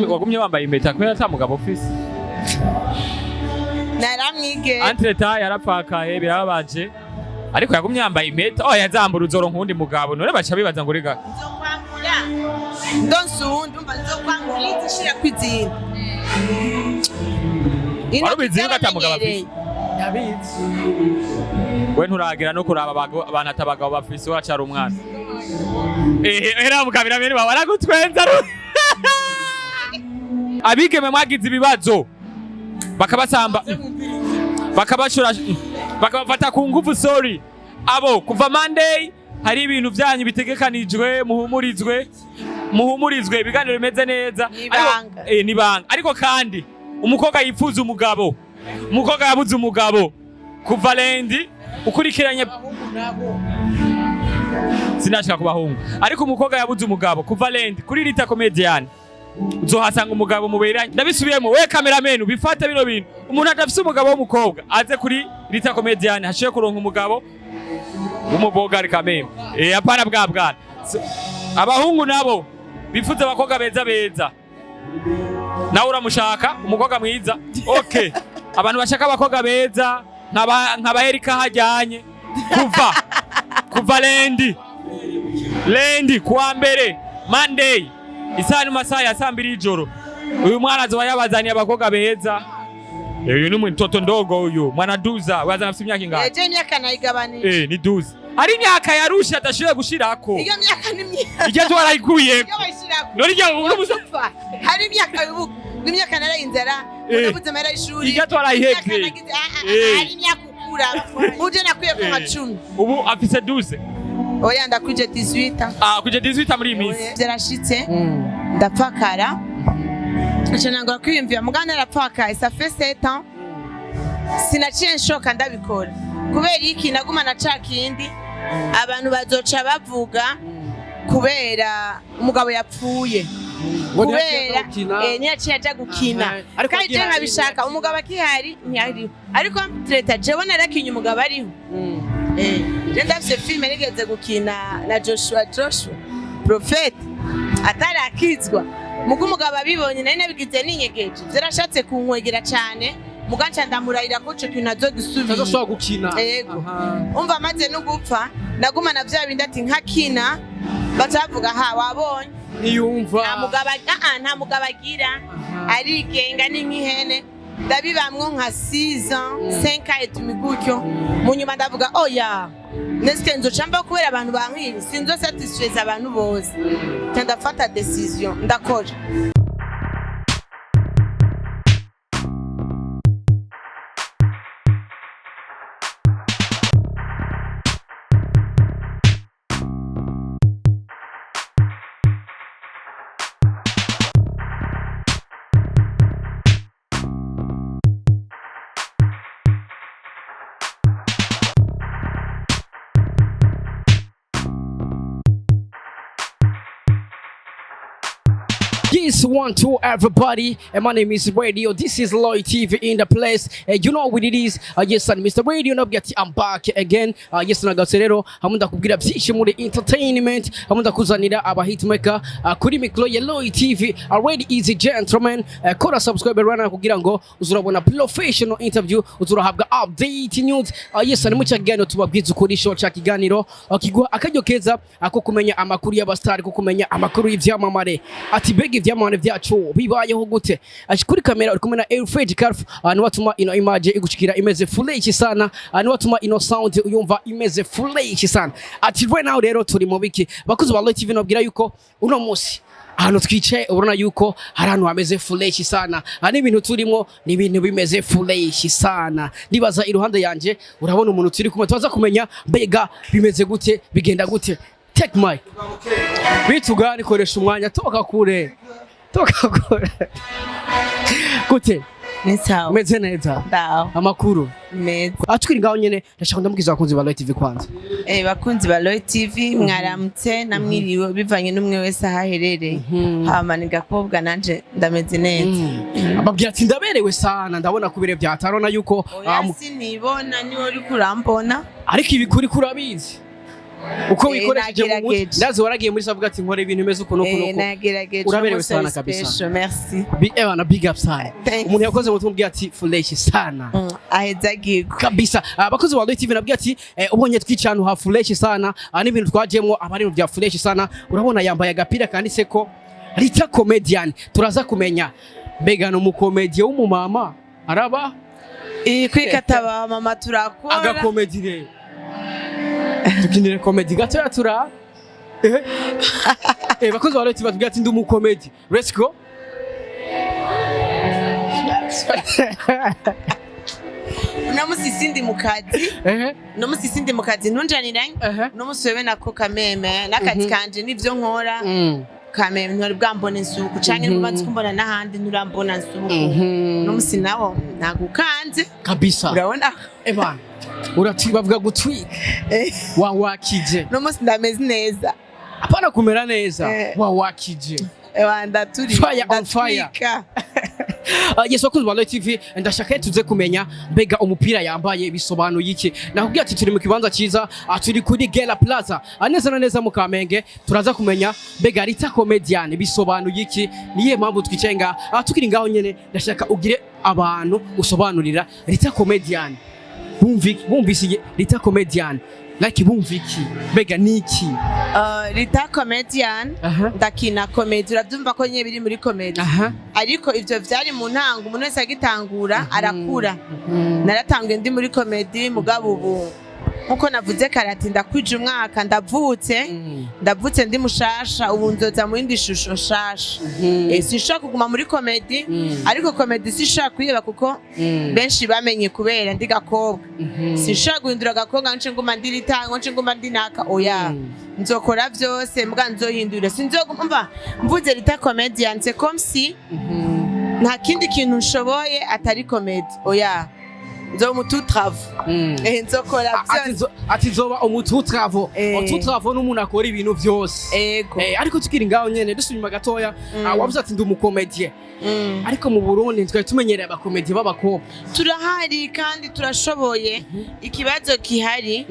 wagumye wambaye impeta kubera ata mugabo ufise naramwige entreta yarapfakaye birababaje ariko yagumye yambaye impeta yazambura uzoro nkundi mugabo none baca bibaza ngo rega nzokwambura ndonsundi umva nzokwambura izishira kwizina warubizi yuko ata mugabo afise yabizi we nturagira no kuraba abantu atabagabo bafise wacara umwana era mugabira bene baba baragutwenza abigeme mwagize ibibazo bakabasamba bakabashura bakabafata ku ngufu sorry abo kuva Monday hari ibintu byanyu bitegekanijwe muhumurizwe ibiganiro bimeze neza nibanga ariko kandi umukobwa yifuza umugabo yabuze umugabo kuva lendi ukurikiranye sinashaka kubahungu ariko umukobwa yabuze umugabo kuva lendi kuri Rita Comedian uzohasanga umugabo muberanye ndabisubiyemo we cameraman ubifata bino bintu umuntu adafise umugabo w'umukobwa aze kuri Rita Comedian hashiye kuronka umugabo w'umubogari kameme apana bwana abahungu nabo bifuza abakobwa beza nawe uramushaka umukobwa mwiza okay abantu bashaka abakobwa beza nkaba Erika hajyanye kuva lendi kuwa mbere Monday isani masaha ya 2 y'ijoro uyu mwana azoba yabazaniye abakobwa beza uyu ni mtoto ndogo uyu mwana duza waza afite imyaka ingahe je imyaka nayigabanije ni duza ari imyaka yarusha atashoboye gushirako iyo myaka ni myaka ije twarayikuye nori rya urubuza hari imyaka n'imyaka narayinzara unabuze mara ishuri ije twarayiheke hari imyaka ukura uje nakwiye ku 10 ubu afise 12 oya ndakuje 18 kuje 18 muri iminsi zarashitse ndapfakara acha nangora kwiyumvira mugana arapfakaye ça fait 7 ans sinaciye nshoka ndabikora kubera iki naguma na cakindi abantu bazoca bavuga kubera umugabo yapfuye kubera niyaciye aja gukina kandi je nkabishaka umugabo akihari ntiyari ariko treta jewe narakinye umugabo ariho je ndafise filme nigeze gukina na Joshua Prophet atarakizwa mugo umugabo abibonye nari nabigize ninyegeje vyarashatse kunkwegera cyane muganca ndamurayira ko cyo kintu azosubira gukina yego umva maze no gupfa naguma na vya bindi ati nkakina batavuga wabonye niyumva nta mugabo agira arigenga n'inkwihene ndabibamwo nka 6 ans 5 ans et demi gutyo munyuma ndavuga oya neske nzocamba kubera abantu bankiri sinzo satisfaire abantu bose ndafata decision ndakora This one to everybody, and my name is Radio. This is Loy TV in the place. You know what it is. Yes, and Mr. Radio, I'm back again. Yes, Nagaserero. Hamunda kubwira byinshi muri entertainment. Hamunda kuzanira aba hitmaker kuri mikro ya Loy TV. Already easy gentlemen. Kora subscribe rana kugira ngo uzurabona professional interview, uzurahabwa update news. Yes, and mucha gano tubabwiza ukuri show cha kiganiro. Akigwa akajyo keza ako kumenya amakuru y'abastar, ko kumenya amakuru y'ivyamamare. Ati begi vyamamare vyacu bibayeho gute kuri kamera uri kumena Alfred Carf anu watuma ino image igushikira imeze fresh sana anu watuma ino sound uyumva imeze fresh sana ati right now rero turi mu biki bakuzi ba Live TV nobwira yuko uno musi hano twicaye urona yuko hari hano hameze fresh sana ani ibintu turimo ni ibintu bimeze fresh sana nibaza iruhande yanje urabona umuntu turi kumwe twaza kumenya mbega bimeze gute bigenda gute take mic bitugani koresha umwanya toka kure gute nsaho meze neza ndaho amakuru meza atwiri ngaho nyene ndashaka ndamubwiza abakunzi ba Live TV kwanza bakunzi ba Live TV mwaramutse namwiriwe bivanye n'umwe wese ahaherereye hama ni Gakobwa nanje ndameze neza ababwira ati ndaberewe sana ndabona kubire byatarona yuko sinibona niwe uri kurambona ariko ibi kuri kurabizi uko wikoresheje mu mutwe nagerageje. ndazi waragiye muri savuga ati nkora ibintu bimeze uko nuko nagerageje uraberewe umunsi sana wari kabisa. special, merci. Ewa na big up sana Thanks. umuntu yakoze mu tumubwiye ati fresh sana aheza gigo kabisa. Abakozi ba Loy TV nabwiye ati ubonye twicana ha fresh sana n'ibintu twajemo abari mu bya fresh sana. Urabona yambaye agapira kanditse ko Rita comedian. Turaza kumenya mbega no mukomedie w'umumama araba kwikata ba mama turakora agakomedi rero tukinire komedi gato yatura bakozi ba Loy TV batubwiye ati ndi umukomedi. Let's go. no musisindi mukazi no musisindi mukazi ntunjaniranye no muswebe nako kameme nakazi kanje nivyo nkora kameme ntari bwambona insuku canke nubanze kumbona n'ahandi nturambona insuku no musi nawo nagukanze kabisa. urabona Ebana bavuga gutwika wakije no musi ndameze neza apana kumera neza wakije ewanda turi Fire on fire. Yes, wakunzi ba Loy TV ndashaka tuze kumenya mbega umupira yambaye bisobanuye iki. Nakubwiye ati turi mu kibanza cyiza turi kuri Gala Plaza neza na neza mu Kamenge. Turaza kumenya mbega Rita comedian bisobanuye iki, niye mpamvu twicaye nga tukiri ngaho nyene. Ndashaka ugire abantu usobanurira Rita comedian bumvise Rita comedian like bumviki mbega niki. Rita comedian ndakina comedy urabyumva ko nye biri muri comedy ariko ivyo vyari mu ntango umuntu wese agitangura arakura. Naratanguye ndi muri comedy mugabo ubu nkuko navuze karati ndakwije umwaka ndavutse ndi mushasha ubu nzoza mu yindi shusho nshasha. Sinshaka kuguma muri comedy ariko comedy sinshaka kuyeba kuko benshi bamenye kubera ndi Gakobwa. Sinshaka guhindura Gakobwa nce nguma ndi Rita nce nguma ndi naka oya nzokora vyose mbwa nzohindura sinzogumva mvuze Rita comedian c'est comme si nta kindi kintu nshoboye atari comedy oya nzo mututravo nzokora byose ati zoba umututravo umututravo n'umuntu akora ibintu byose ariko tukiri ngaho nyene dusubima gatoya wavuze ati ndi umukomedie ariko mu Burundi twari tumenyereye abakomedie b'abakobwa turahari kandi turashoboye. Ikibazo kihari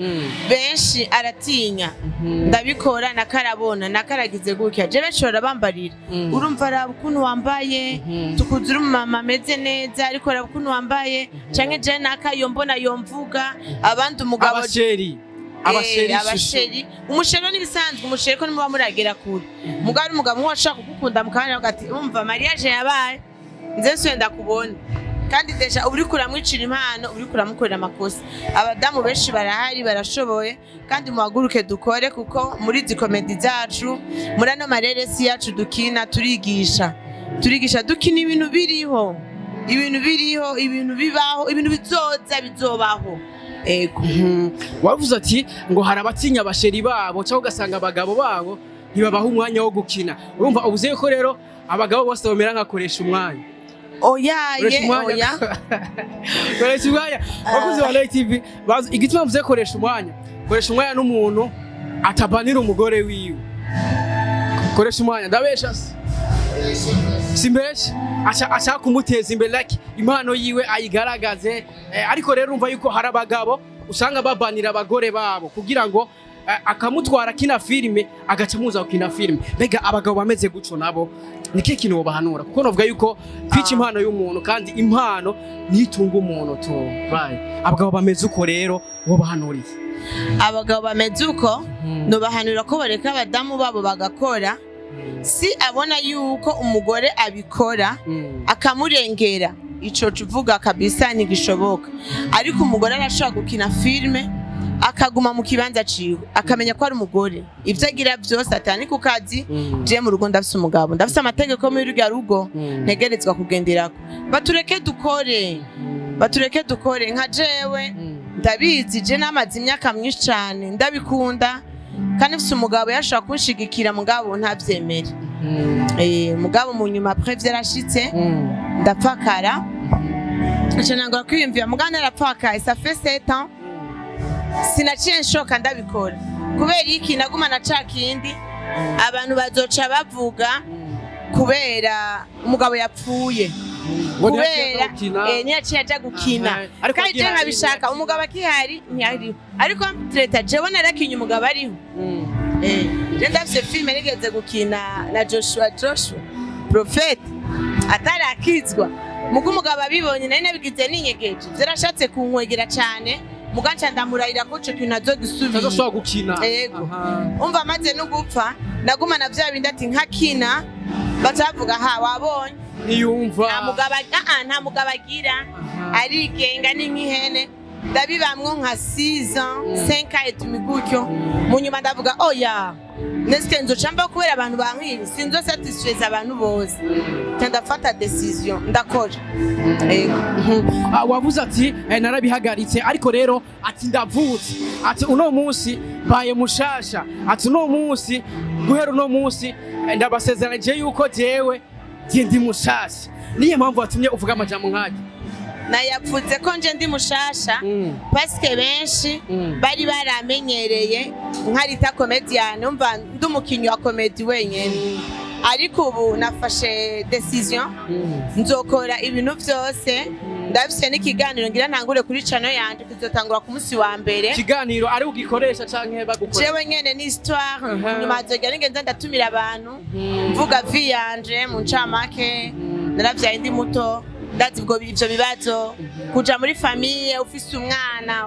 benshi aratinya ndabikora nakarabona nakaragize gukya je beshora bambarira urumva ara ukuntu wambaye tukuzura umama ameze neza ariko ara ukuntu wambaye canke je nakayo mbona yomvuga abandi umugabo abasheri umushero nibisanzwe umushero ko nimuba muragera kure mugabo umugabo washaka kugukunda mukanya ugati umva mariage yabaye nze swenda kubona kandi deja uri kuramwicira impano uri kuramukorera amakosa. Abadamu benshi barahari barashoboye kandi muhaguruke dukore kuko muri zi comedy zacu muri ano mareresi yacu dukina turigisha dukina ibintu biriho ibintu bibaho ibintu bizobaho. Wavuze ati ngo harabatinya abasheri babo cyangwa ugasanga abagabo babo ntibabaha umwanya wo gukina. Urumva ubuze ko rero abagabo bose bamera nkakoresha umwanya oya. Koresha umwanya. Wakuze wa Loy TV igituma mvuze koresha umwanya n'umuntu atabanira umugore wiwe. Koresha umwanya ndabesha simbesha ashaka kumuteza imbere like impano yiwe ayigaragaze ariko rero umva yuko hari abagabo usanga babanira abagore babo kugira ngo akamutwara kina filime agaca muza kukina filime. Mbega abagabo bameze guco nabo niki kintu bahanura kuko novuga yuko kwica impano y'umuntu kandi impano nitunga umuntu to right. Abagabo bameze uko rero wo bahanuriye abagabo bameze uko no bahanura ko bareka abadamu babo bagakora si abona yuko umugore abikora akamurengera ico tuvuga kabisa ntigishoboka ariko umugore arashaka gukina filime akaguma mu kibanza ciwe akamenya ko ari umugore ivyo agira byose atani ku kazi je mu rugo ndafise umugabo ndafise amategeko muri rya rugo ntegerezwa kugenderako batureke dukore nka jewe ndabizi je namaze imyaka myinshi cyane ndabikunda kandi mfise umugabo yashaka kunshigikira mugabo ntavyemere mugabo mu nyuma après vyarashitse ndapfakara acha nangwa kwiyumvira mugana arapfakaye ça fait 7 ans sinaciye nshoka ndabikora kubera iki naguma na cakindi abantu bazoca bavuga kubera umugabo yapfuye kubera niyaciye aja gukina kandi je nkabishaka umugabo akihari ntiyariho ariko treta jewe narakinye umugabo ariho je ndafise filime nigeze gukina na Joshua Prophet atarakizwa mugo umugabo abibonye nari nabigize ninyegeje vyarashatse kunkwegera cane muganca ndamurayira ko ico kintu azogisubira tazoshobora gukina yego umva amaze no gupfa naguma na vya bindi ati nkakina batavuga ha wabonye niyumva nta mugabo agira arigenga ni nk'ihene ndabibamwo nka 6 ans 5 ans etumi gutyo mu nyuma ndavuga oya neske nzocamba kubera abantu bankiri sinzo satisfaire abantu bose ndafata decision ndakora wavuze ati narabihagaritse ariko rero ati ndavutse ati uno munsi baye mushasha ati uno munsi guhera uno munsi ndabasezeranje yuko jewe ndi mushasha niyo mpamvu watumye uvuga amajambo nk'ayo nayavuze ko nje ndi mushasha paske benshi bari baramenyereye nkarita comedian umva ndumukinyi wa comedy wenyene ariko ubu nafashe decision nzokora ibintu byose ndafise n'ikiganiro ngira ntangure kuri channel yanje kizotangura ku munsi wa mbere ikiganiro ari ugikoresha canke bagukora jewe nyene ni histoire nyuma nzogera ngenza ndatumira abantu mvuga vie yanje mu ncamake naravyaye ndi muto ndazi ubwo ivyo bibazo kuja muri famille ufise umwana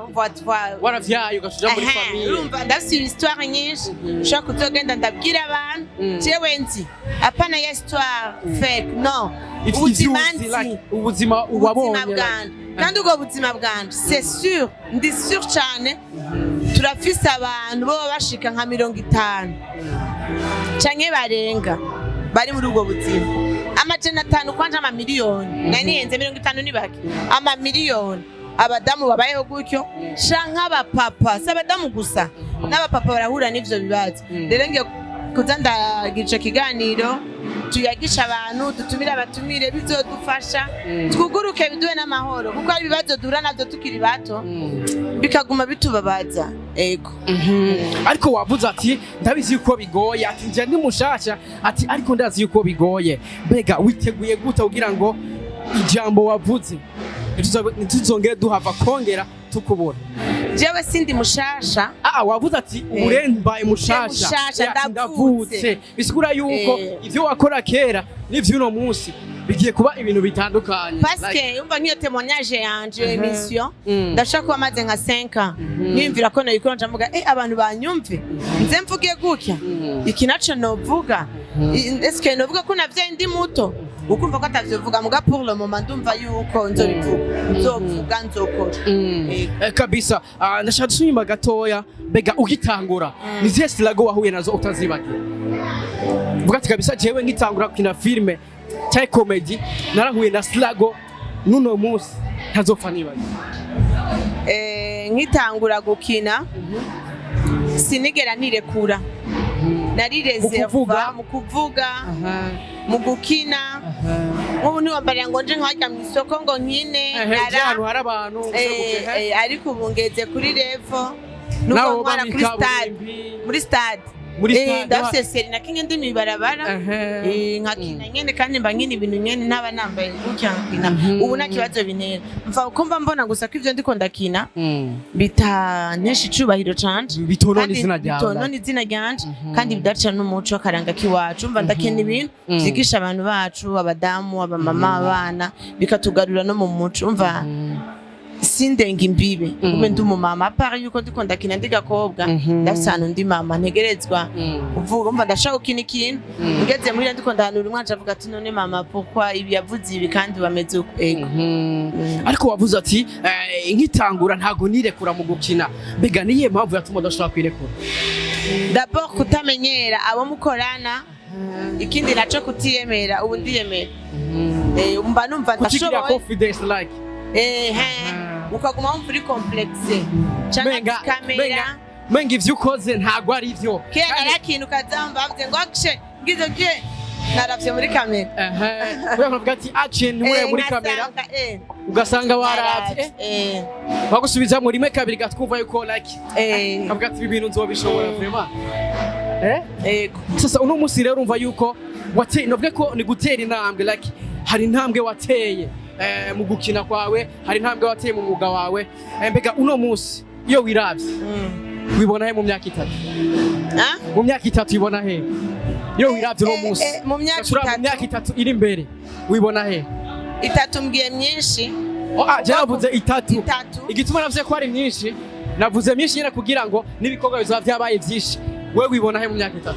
waravyaye ugacuja muri famille urumva ndafise histoire nyinshi ushaka kuzogenda ndabwira abantu jewe nzi apana ya histoire fake no ubuzima wabonye kandi ubwo buzima bwanje c'est sûr ndi sûr cyane turafise abantu bo bashika nka 50 canke barenga bari muri ubwo buzima amajana 5 kwanje amamiliyoni naniyenze 50 ni baki amamiliyoni abadamu babayeho gutyo canke abapapa sabadamu gusa n'abapapa barahura n'ivyo bibazo rero ngiye kuza ndagica kiganiro tuyagisha abantu dutumira abatumire bizodufasha twuguruke biduwe n'amahoro kuko ari bibazo dura navyo tukiri bato bikaguma bitubabaza ego ariko wavuze ati ndabizi yuko bigoye ati nje ndi mushasha ati ariko ndazi yuko bigoye mbega witeguye gute kugira ngo ijambo wavuze ntituzongere duhava kongera tukubona jewe sindi mushasha wavuze ati urembaye mushasha ndavutse bisigura yuko ivyo wakora kera n'ivyo uno munsi bigiye kuba ibintu bitandukanye paske umva nk'iyo témoignage yanje emission ndashaka kuba maze nka 5 ans nimvira ko nayikora ndavuga abantu banyumve nze mvuge gutya iki naco novuga eske novuga ko navyaye ndi muto ukumva ko atavyovuga muga pour le moment ndumva yuko nzovuga nzokora kabisa ndashaka dusunyuma gatoya bega ugitangura ni zihe struggle wahuye nazo utazibagira vuga ati kabisa jewe ngitangura kina filme cyane comedy narahuye na struggle nuno munsi ntazopfa nibaye nkitangura gukina sinigera nirekura narireze mu kuvuga mu gukina nk'ubu ntiwambarira ngo nje nkajya mu isoko ngo nkine ariko ubu ngeze kuri revo n'ubwo nkora muri stade ndafise seri na kinge ndi mibarabara nkakina nyene kandi mba nkina ibintu nyene ntaba nambaye gutya nkina ubu nta kibazo bintera mva uko mba mbona gusa ko ivyo ndiko ndakina bitanesha icubahiro canje bitonona izina ryanje kandi bidaca n'umuco akaranga kiwacu mva ndakina ibintu vyigisha abantu bacu abadamu abamama abana bikatugarura no mu muco mva sindenga imbibe ube ndi umumama apari yuko ndiko ndakina ndi Gakobwa ndafise ahantu ndi mama ntegerezwa uvuga umva ndashaka gukina ikintu ngeze muri ndiko ndahanura umwana avuga ati none mama pourquoi ibi yavuze ibi kandi bameze uko ego ariko wavuze ati nkitangura ntago nirekura mu gukina mbega niye mpamvu yatuma udashobora kwirekura d'abord kutamenyera abo mukorana ikindi naco kutiyemera ubu ndiyemera umva numva ndashobora confidence like ukaguma wumva uri complexe canke kamera menga ivyo ukoze ntago ari ivyo kera narakintu ukazamba bavuze ngo action ngize je naravye muri kamera uyavuga ati action muri kamera ugasanga waravye bagusubiza muri rimwe kabiri gatwumva yuko like avuga ati ibintu nzobishobora vraiment sasa uno musi rero urumva yuko wateye novuge ko ni gutera intambwe like hari intambwe wateye mu gukina kwawe hari ntambwe wateye mu mwuga wawe mbega uno munsi iyo wiravye wibona he mu myaka 3 mu myaka 3 wibona he iyo wiravye uno munsi mu myaka 3 iri imbere wibona he 3 mbwiye myinshi navuze 3 igituma navuze ko ari myinshi navuze myinshi nyine kugira ngo n'ibikorwa bizaba byabaye byinshi we wibona he mu myaka 3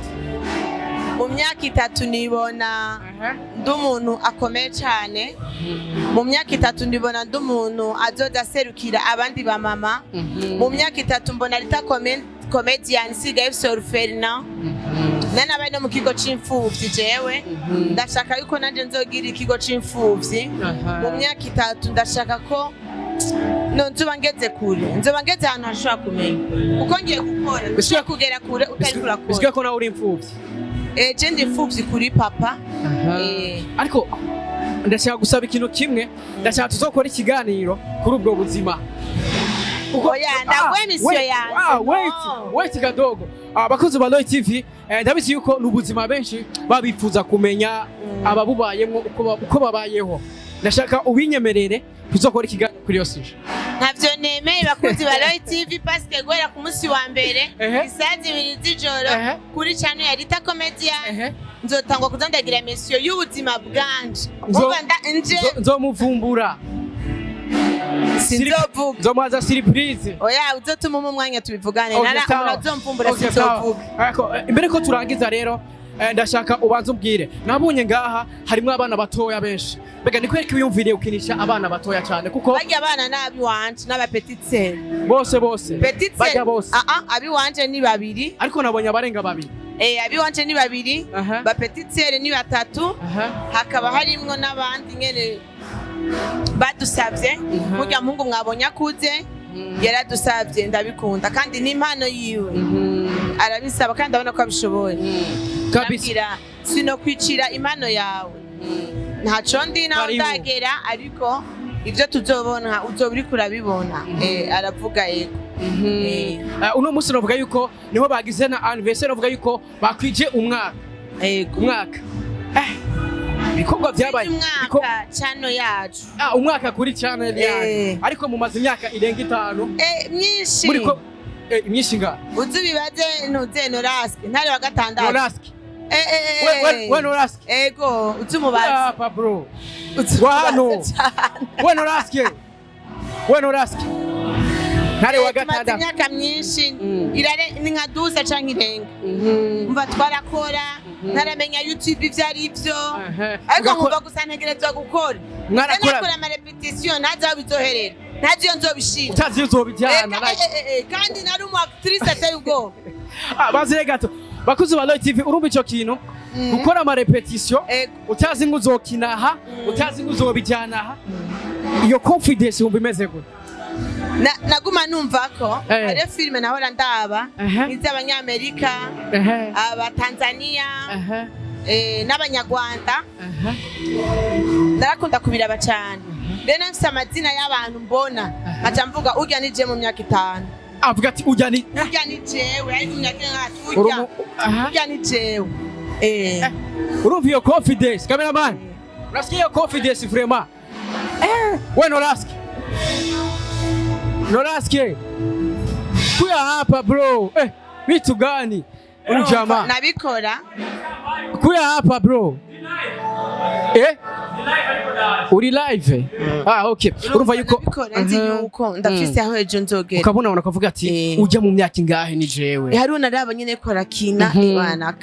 mu myaka 3 nibona ndi umuntu akomeye cyane mu myaka 3 ndibona ndi umuntu azoza serukira abandi ba mama mu myaka 3 mbona rita comedian sigaye sorferna nana bari no mu kigo c'imfuvyi jewe ndashaka yuko nanje nzogira ikigo c'imfuvyi mu myaka 3 ndashaka ko nzoba ngeze kure nzoba ngeze ahantu hashobora kumenya uko ngiye gukora ushobora kugera kure utari kurakora biswe ko nawe uri imfuvyi je ndi imfuvyi kuri papa ariko ndashaka gusaba ikintu kimwe ndashaka tuzokora ikiganiro kuri ubwo buzima oya ndagwe mission yanjye wait gadogo abakozi ba Loy TV ndabizi yuko n'ubuzima benshi babifuza kumenya ababubayemo uko babayeho ndashaka ubinyemerere tuzokora ikiganiro kuri yose ntavyo nemeye bakozi ba Loy TV parce que gwera ku munsi wa mbere isazi 2 z'ijoro kuri channel ya Rita Comedian nzotangwa kuzandagira mission y'ubuzima bwanje nzomuvumbura nzomuhaza surprise oya uzotuma mu mwanya tubivugane urazomvumbura sinzovuga imbere ko turangiza rero ndashaka ubanza umbwire nabonye ngaha harimo abana batoya benshi mbega niko reka wiyumviriye ukinisha abana batoya cyane kuko bajya abana nabi wanje n'aba petit sœur bose bajya bose abi wanje ni 2 ariko nabonye abarenga 2 abi wanje ni 2 ba petit sœur ni 3 hakaba harimwo n'abandi nyene badusabye burya mungu mwabonye akuze yaradusabye ndabikunda kandi n'impano yiwe arabisaba kandi abona ko abishoboye kabisa sino kwicira impano yawe ntaco ndi nawe ndagera ariko ivyo tuzobona uzobiri kurabibona aravuga yego uno munsi novuga yuko niho bagize na anniversaire novuga yuko bakwije umwaka umwaka ibikorwa byabaye umwaka channel yacu umwaka kuri channel yacu ariko mumaze imyaka irenga 5 myinshi muriko myinshi nga uzubibaze ntuze Noraski ntari wa gatandatu Noraski we Noraski ego uzumubaze papa bro wano we Noraski ntari wa gatandatu imyaka myinshi irare ni nka 12 canke irenga umva twarakora ntaramenya YouTube ivyo ari byo ariko ngomba gusa ntegerezwa gukora nakora ama repetition ntaza bizoherera ntaziyo nzobishira utaziyo uzobijyana kandi nari umu actrice ateye ubwo bazire gato bakuzi ba Loy TV urumva ico kintu gukora ama repetition utazi ngo uzokinaha utazi ngo uzobijyana iyo confidence umva imeze gute naguma numva ko ari filme nahora ndaba iz'abanyamerika abatanzania n'abanyarwanda ndarakunda kubiraba cyane rero nafise amazina y'abantu mbona aca mvuga urya nije mu myaka 5 avuga ati urya ni jewe ari mu myaka 5 urya ni jewe urumva iyo confidence cameraman unasikia iyo confidence vraiment we Noraski kuya hapa bro vitu gani jamaa nabikora kuya hapa bro uri live okay urumva yuko nzi yuko ndafise aho ejo nzogera ukabona ukavuga ati ujya mu myaka ingahe ni jewe hari unaraba nyene kora kina bana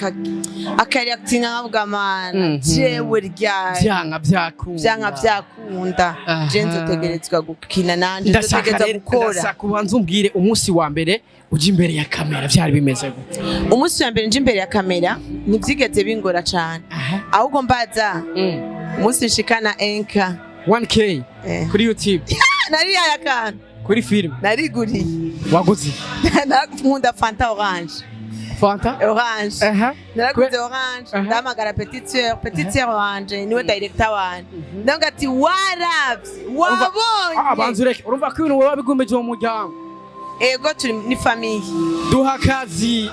akareactinga nkavuga mana jewe ryanga byakunda je nzotegerezwa gukina nanje nzotegerezwa gukora ndashaka kubanza umbwire umunsi wa mbere uje imbere ya kamera byari bimeze gute umunsi wa mbere nje imbere ya kamera ntibyigeze bingora cyane ahubwo mbaza umunsi nshikana 1K kuri YouTube nari yayakantu kuri film nariguriye waguze nakunda Fanta Orange naraguze Orange ndamagara Petit Sœur wanje niwe director wanje ndanga ati waravye wabonye abanzureke urumva ko ibintu wabigumbeje mu muryango ego turi ni famille duha akazi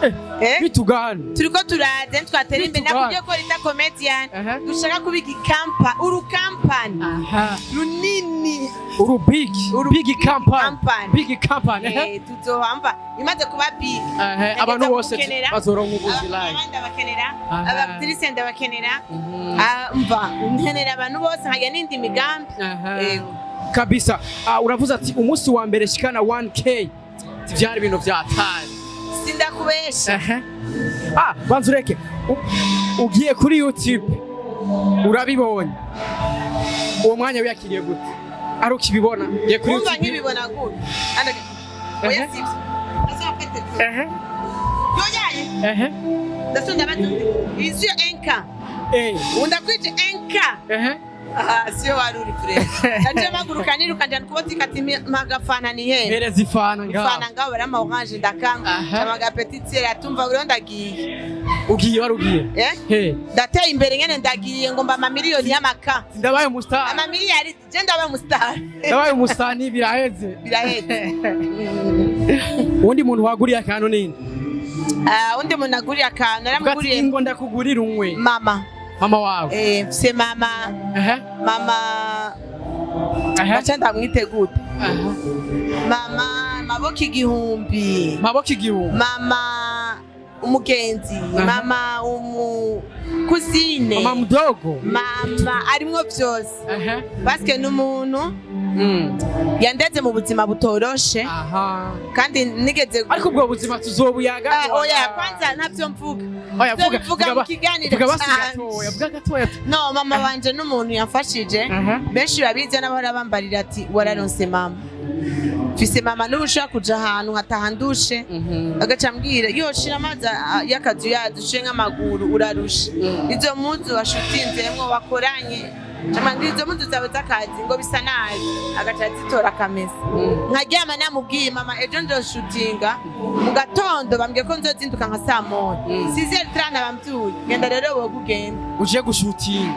bitugana turiko turaze twatera imbere nakubwiye ko rita comedian dushaka kubiga ikampa urukampani runini big company tuzohamba imaze kuba big abantu bose bazoronka ubuzi live abandi bakenera abactrice ndabakenera mva nkenera abantu bose nkajya n'indi migambi kabisa. Uravuze ati umunsi wa mbere shikana 1k vyari ibintu vyatari sindakubesha banza ureke ugiye kuri YouTube urabibonye uwo mwanya wiyakiriye gute ari ukibibona ngiye kuri YouTube nkibibona gute oya sivyo azafate yoyaye ndasonda batu izyo enka undakwije enka sio waruri fure kanje maguruka niruka njana kubotika ati magafana ni he mbere zifana ngabo bari ama orange ndakanga chamaga petite atumva uro ndagiye warugiye dateye imbere nyene ndagiye ngomba ama miliyoni y'amaka ndabaye umustar ama miliyari je ndabaye umustar ndabaye umustar ni biraheze undi muntu waguriye akantu nini undi muntu aguriye akantu naramuguriye ngo ndakugurira umwe mama wawe se mama bacha ndamwitegura mama maboko igihumbi mama umugenzi mama kusine mama mdogo mama arimwo vyose baske n'umuntu yandeze mu buzima butoroshe kandi nigeze ariko ubwo buzima tuzobuyaga oya kwanza ntavyo mvuga vuga mu kiganiro gatoya no mama wanje n'umuntu yamfashije benshi babize n'abahora bambarira ati wararonse mama mfise mama n'ubushaka kuja ahantu hatahandushe agaca mbwira yo shira amazi y'akazu yadushe nk'amaguru urarusha izo muzu washutinzemwo wakoranye izo muzu zawe z'akazi ngo bisa nabi agaca zitora akamesa nkaryama namubwiye mama ejo ndoshutinga mu gatondo bambwiye ko nzozinduka nka saa moya 6h30 bamvyuye genda rero wowe ugenda uje gushutinga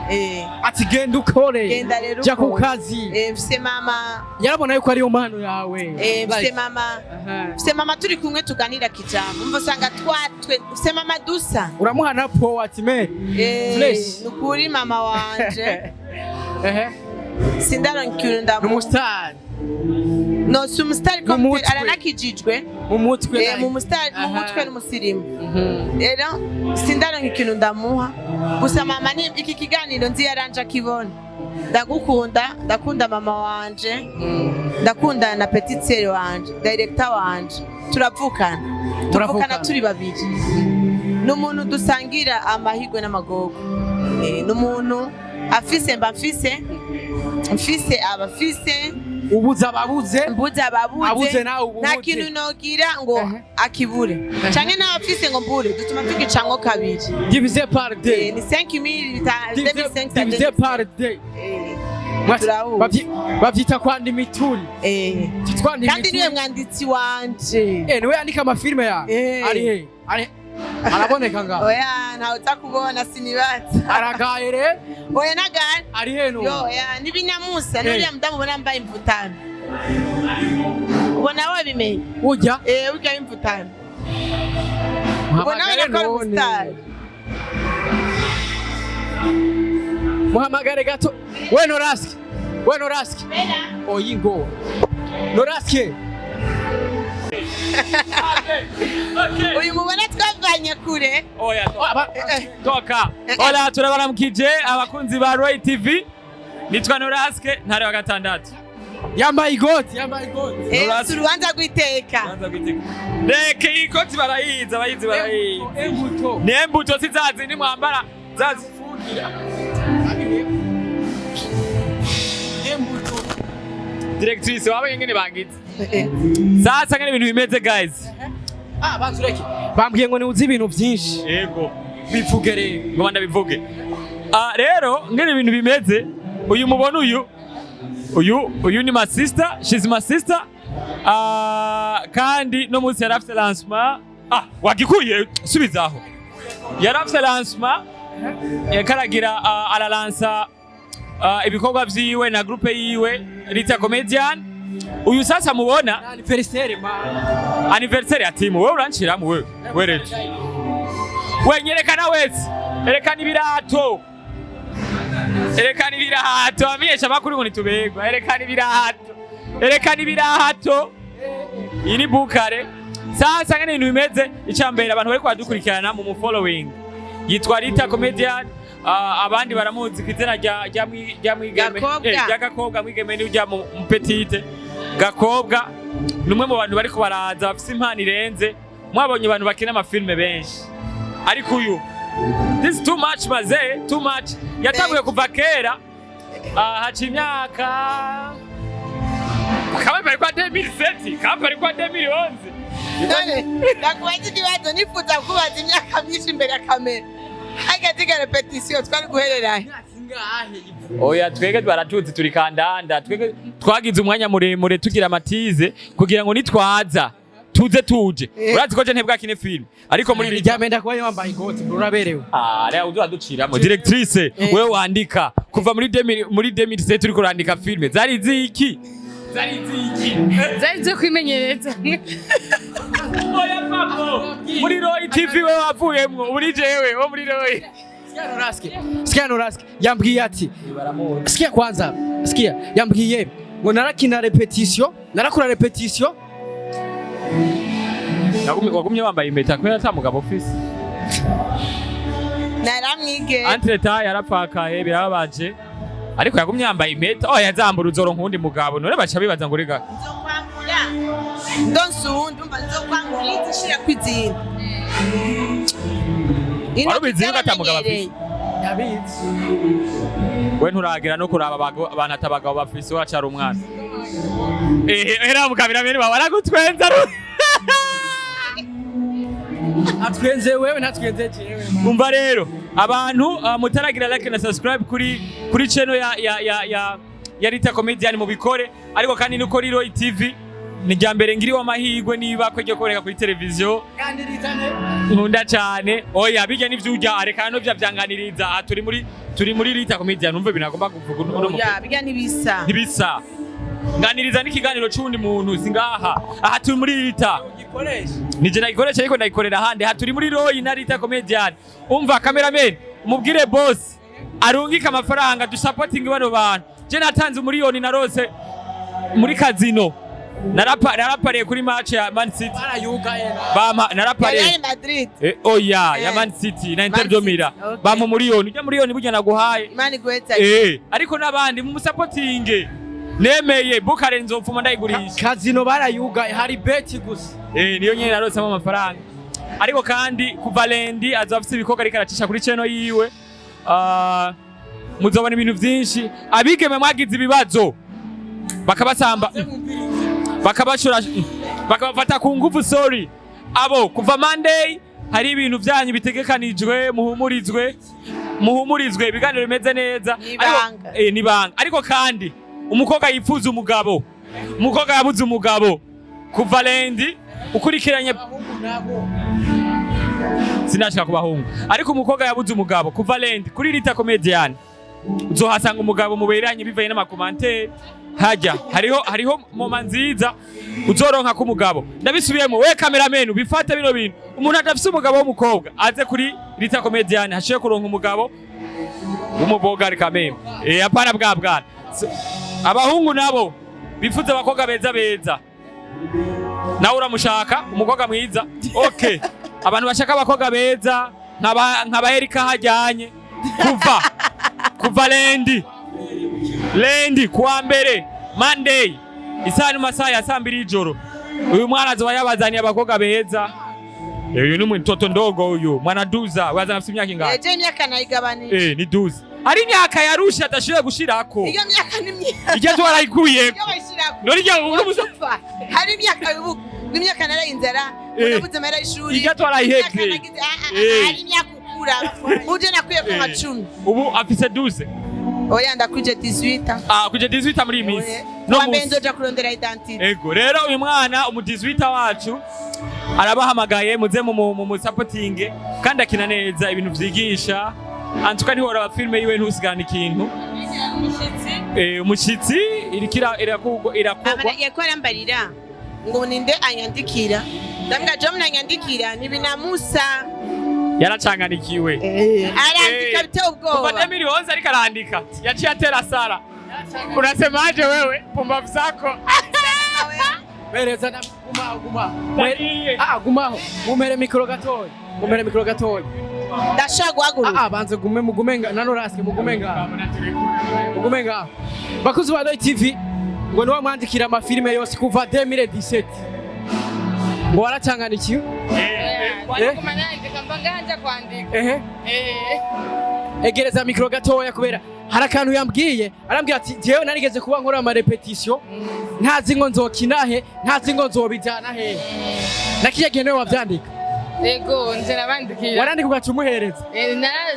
ati genda ukore genda rero jya ku kazi mfise mama yarabona yuko ariyo mpano yawe mfise mama turi kumwe tuganira kijambo umva usanga mfise mama dusa uramuha na po ati me nukuri mama wanje sindaronka ndamu umustar no si umustar ko aranakijijwe mu mutwe mu mutwe n'umusirimu rero sindaronka ikintu ndamuha gusa mama ni iki kiganiro nzi yaranje akibona ndakunda mama wanje ndakunda na petite sœur wanje director wanje turavukana turi babiri n'umuntu dusangira amahigwe n'amagogo n'umuntu afise mba mfise abafise ubuza ababuze abuze nawe ubuze nta kintu nogira ngo akibure canke n'abafise ngo mbure dutuma tugicango kabiri divisé par 2 ni 5000 divisé par 2 bavyita kwanda imituri kandi niwe mwanditsi wanje niwe yandika amafilime yawe ari araboneka ngaho oya ntawe utakubona sinibatse aragaye re oya nagaye ari heno oya nibinamusa nuriya mudamu ubona yambaye imvutano ubona wabimenye ujya ujya imvutano ubona wanakora umusitari muhamagare gato we noraski oyingo noraski uyu mubona twavanye kure toka hola turabaramukije abakunzi ba Roy TV nitwa Noraske ntare wa gatandatu yambaye igoti urubanza rw'iteka reke ikoti barayiza abayizi barayiza ni embuto sizazi ni mwambara zazifungira embuto directrice wabaye ingene bangize sasa ngene ibintu bimeze guys banzureke bambwiye ngo niuzi ibintu byinshi yego bivuge rero ngo ndabivuge rero ngene ibintu bimeze uyu mubona uyu ni my sister, she's my sister kandi no munsi yarafite lancement wagikuye subizaho yarafite lancement yakaragira aralansa ibikorwa vyiwe na groupe yiwe Rita Comedian uyu sasa mubona anniversaire ati mu wewe urancira mu wewe rero wenyerekana wese erekana ibirato amenyesha makuru ngo nitubegwa erekana ibirato iyi ni bukare sasa ngene ibintu bimeze icambere abantu bari kwadukurikirana mu following yitwa Rita Comedian abandi baramuzi kwizina rya mwigeme Gakobwa mwigeme ni ujya mu petite Gakobwa numwe mu bantu bari kubaraza bafise impano irenze mwabonye abantu bakina amafilme benshi ariko uyu this is too much maze too much yatanguye kuva kera haca imyaka kama bari kwa 2007 kama bari kwa 2011 ndakubaza ikibazo nifuza kubaza imyaka myinshi imbere ya kamera agatika repetition twari guhererahe oya twege baratuzi turi kandanda twege twagize umwanya muremure tugira amatize kugira ngo nitwaza tuze tuje urazi ko je ntebwa film ariko muri ryamenda kuba yambaye ikoti uraberewe rero uzaduciramo directrice wewe wandika kuva muri 2007 turi kurandika film zari ziki zari zo kwimenyereza oya papo muri Roy TV wewe wavuyemwo uri jewe wo muri Roy Sikia Noraski yambwiye ati sikia kwanza sikia yambwiye ngo narakora repetition wagumye wambaye impeta kubera ata mugabo office naramwige entreta yarapfakaye birababaje ariko yagumye yambaye impeta yazambura uzoro nkundi mugabo none baca bibaza ngo riga nzokwambura ndonsundi umva nzokwambura ishira kwizina warubizi yuko ata mugabo afise yabizi we nturagira no kuraba abantu atabagabo bafise wacara umwana era mukabira bene baragutwenza atwenze wewe ntatwenze jewe umva rero abantu mutaragira like na subscribe kuri channel ya Rita Comedian mu bikore ariko kandi nuko riro TV ni ryambere ngiriwe amahirwe niba ko koreka kuri televiziyo nkunda cyane oya bijya nivyujya areka no byanganiriza turi muri Rita Comedian numva binagomba kuvuga oya bijya nibisa nganiriza n'ikiganiro cy'undi muntu singaha aha turi muri Rita nije nagikoresha ariko ndayikorera hande aha turi muri Roy na Rita Comedian umva cameraman umubwire boss arungika amafaranga du supporting bano bantu je natanze umuriyoni narose muri kazino narapariye kuri match ya Man City bama narapariye Madrid oya ya Man City na Inter de Milan bama umuriyoni ujya muriyoni burya naguhaye mani gweta ariko nabandi mu supporting nemeye bukare nzopfuma ndayigurisha kazino barayugaye hari beti gusa niyo nyene narose amafaranga ariko kandi kuva Lendi azafite ibikoga ariko aracisha kuri channel yiwe muzobona ibintu byinshi abigeme mwagize ibibazo bakabasamba bakabashura bakabafata ku ngufu sorry abo kuva Monday hari ibintu byanyu bitegekanijwe muhumurizwe ibiganiro bimeze neza nibanga ariko kandi umukobwa yifuza umugabo yabuze umugabo kuva Lendi ukurikiranye sinashaka kubahungu ariko umukobwa yabuze umugabo kuva Lendi kuri Rita Comedian uzohasanga umugabo muberanye bivaye n'amakomantere hariho moma nziza uzoronka ku mugabo ndabisubiyemo we cameraman bifata bino bintu umuntu adafise umugabo w'umukobwa aze kuri Rita Comedian hashiye kuronka umugabo w'umubogari kameme apana bwana abahungu nabo bifuza abakobwa beza nawe uramushaka umukobwa mwiza okay abantu bashaka abakobwa beza nkaba Erika hajyanye kuva Lendi kuwa mbere Monday isani masaa ya 2 y'ijoro uyu mwana azoba yabazaniye abakobwa beza uyu ni mtoto ndogo uyu mwana duza wazana afite imyaka ingahe je imyaka nayigabanije ni duza ari imyaka yarusha atashoboye gushirako iyo myaka ni myaka ijya twarayikuye none ijya urumusofa hari imyaka yubu n'imyaka narayinzara unabuze mera ishuri ijya twarayiheke hari imyaka ukura uje nakwiye ko nka 10 ubu afise 12 oya ndakuje 18 kuje 18 muri imisi no mbenzo ja kurondera identity ego rero uyu mwana umu 18 wacu arabahamagaye muze mu supporting kandi akina neza ibintu vyigisha antuka ntihora aba filme yiwe ntusigana ikintu umushitsi irikira irakugwa amaragiye ko arambarira ngo ninde anyandikira ndambwa jo mnanyandikira ni binamusa yaracanganikiwe arandika biteye ubwoba kuva Demiri Honza ariko arandika yaciye atera sara unasemaje wewe pumbavu zako bereza na guma gumaho mumere mikro gatoya ndashaka guhaguruka banze mugumenga nanoraske mugumenga bakuzi ba Roy TV ngo niwe mwandikira amafilime yose kuva 2017 ngo waracanganikiwe egereza mikro gatoya kubera hari akantu yambwiye arambwira ati jewe narigeze kuba nkora ama repetition ntazi ngo nzokinahe ntazi ngo nzobijana he nakije gihe niwe wavyandika Ego nje nabandikira warandika ugaca umuhereza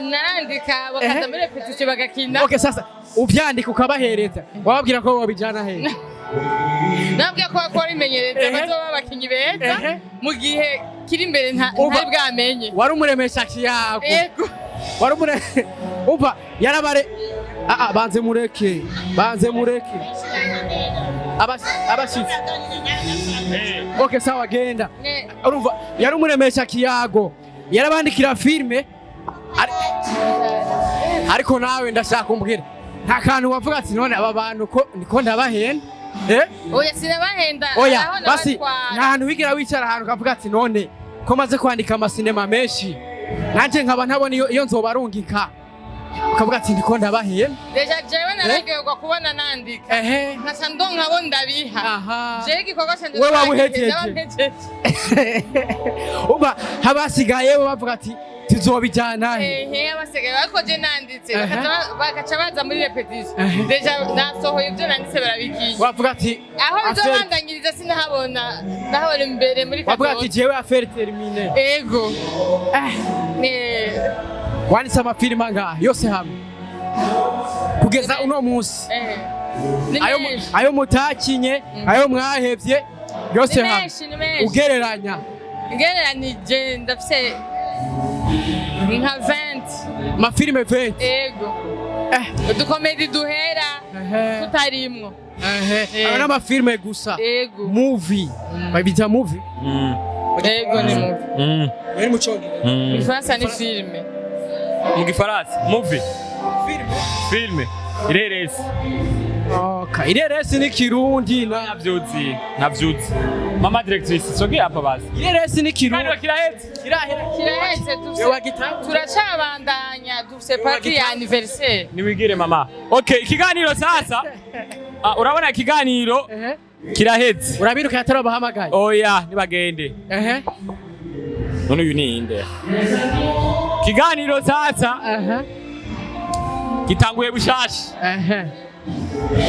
narandika bakaza muri repetition bagakina okay sasa uvyandika ukabahereza wababwira ko wabijana he nabwiye ko bakora imenyereza bazoba bakinyi beza mu gihe kiri imbere ntari bwamenye wari umuremesha kiyago Ego wari umva yarabare banze mureke abashitsi okay sawa genda urumva yari umuremesha kiyago yarabandikira filme ariko nawe ndashaka kumbwira nta kantu wavuga ati none aba bantu ko niko ndabahenda oya sinabahenda oya basi nta hantu wigira wicara ahantu kavuga ati none ko maze kwandika amasinema menshi nanje nkaba ntabona iyo nzobarungika ukavuga ati ndiko ndabahenda deja jewe naragerwa kubona nandika nkaca nkabo ndabiha jewe igikorwa canje wewe wabuhejeje uba habasigaye bavuga ati tuzobijana abasigaye ariko je nanditse bakaca baza muri repetition deja nasohoye ibyo nanditse barabikiye wavuga ati aho bizobandanyiriza sinahabona ndahora imbere muri kadodo wavuga ati jewe affaire termine ego wanditse amafilime angahe yose hamwe kugeza uno munsi ayo mutakinye ayo mwahevye yose hamwe ugereranya ngereranije ndafise nka 20 mafilime 20 ego udukomedi duhera tutarimwo n'amafilime gusa ego movie babita movie ego ni movie yari mucongereza Ifaransa ni filme mu gifaransa movie filme ireresi okay ireresi ni kirundi navyuzi mama directrice soge hapa basi ireresi ni kirundi kandi kirahetse turacabandanya dufise party ya anniversaire niwigire mama okay ikiganiro sasa urabona ikiganiro kirahetse urabiruka yatarabahamagaye oya nibagende none uyu ni inde kiganiro sasa gitanguye bushasha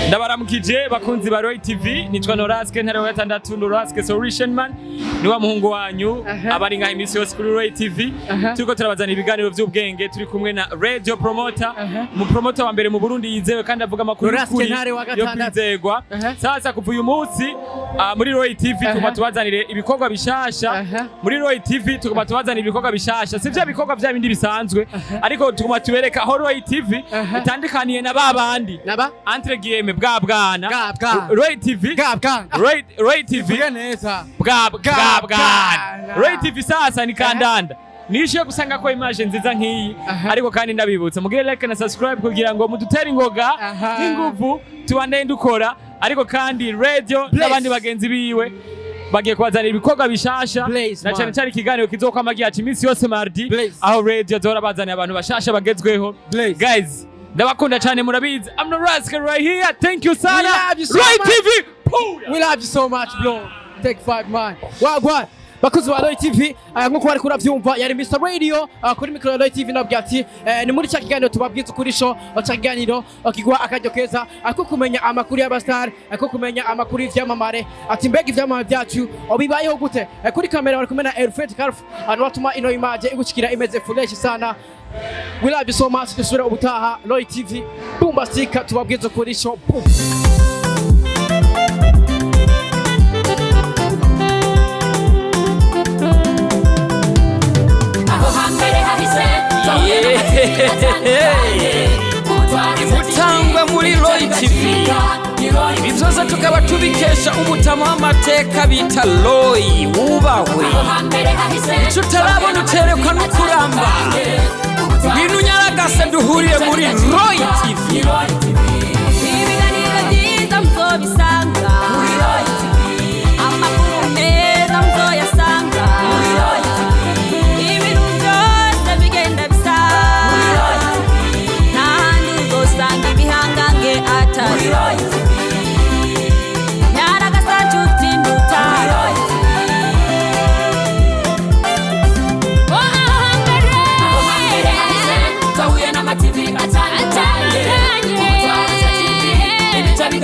ndabaramukije bakunzi ba Roy TV nitwa Noraske ntare wa 6 Noraske Solution Man ni wa muhungu wanyu abari nka imisi yose kuri Roy TV turiko turabazana ibiganiro by'ubwenge turi kumwe na radio promoter mu promoter wa mbere mu Burundi yizewe kandi avuga makuru kuri yo kwizegwa sasa kuva uyu munsi muri Roy TV tuguma tubazanire ibikorwa bishasha muri Roy TV tuguma tubazanire ibikorwa bishasha sivyo ibikorwa vya bindi bisanzwe ariko tuguma tubereka aho Roy TV itandukaniye na babandi entre guillemets bwana Roy TV Roy TV neza bwana Roy TV sasa ni kandanda nishiye gusanga ko image nziza nkiyi ariko kandi ndabibutsa mugire like na subscribe kugira ngo mudutere ingoga n'inguvu tubandeye dukora ariko kandi radio n'abandi bagenzi biwe bagiye kwazana ibikorwa bishasha na cyane cyane ikiganiro kizokwama gihaca iminsi yose mardi aho radio zora bazana abantu bashasha bagezweho guys ndabakunda cyane murabizi I'm Noraske right here thank you sana Roy TV we love you so much bro take 5 man wagwan bakuzi ba Roy TV nkuko bari kuravyumva yari Mr Radio kuri micro Roy TV nabwiye ati ni muri kiganiro tubabwiza kuri show kiganiro kigwa akajyo keza ako kumenya amakuru y'abastar ako kumenya amakuru y'ivyamamare ati mbega ivyamamare byacu obibayeho gute kuri kamera bari kumena Elfred Karf watuma ino image igukikira imeze fresh sana we love you so much dusura ubutaha Roy TV bombastika tubabwiza kuri show Imutangwa muri Roy TV tukaba tubikesha umutama w'amateka bita Roy wubahwe ico utarabona uterekwa n'ukuramba ngwino unyaragase duhuriye muri Roy TV ibiganiro byiza muzobisanga muri Roy TV amakuru meza muzoyasanga muri Roy TV ibintu byose bigenda bisa muri Roy TV n'ahandi uzosanga ibihangange atari Roy TV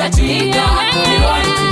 Chica,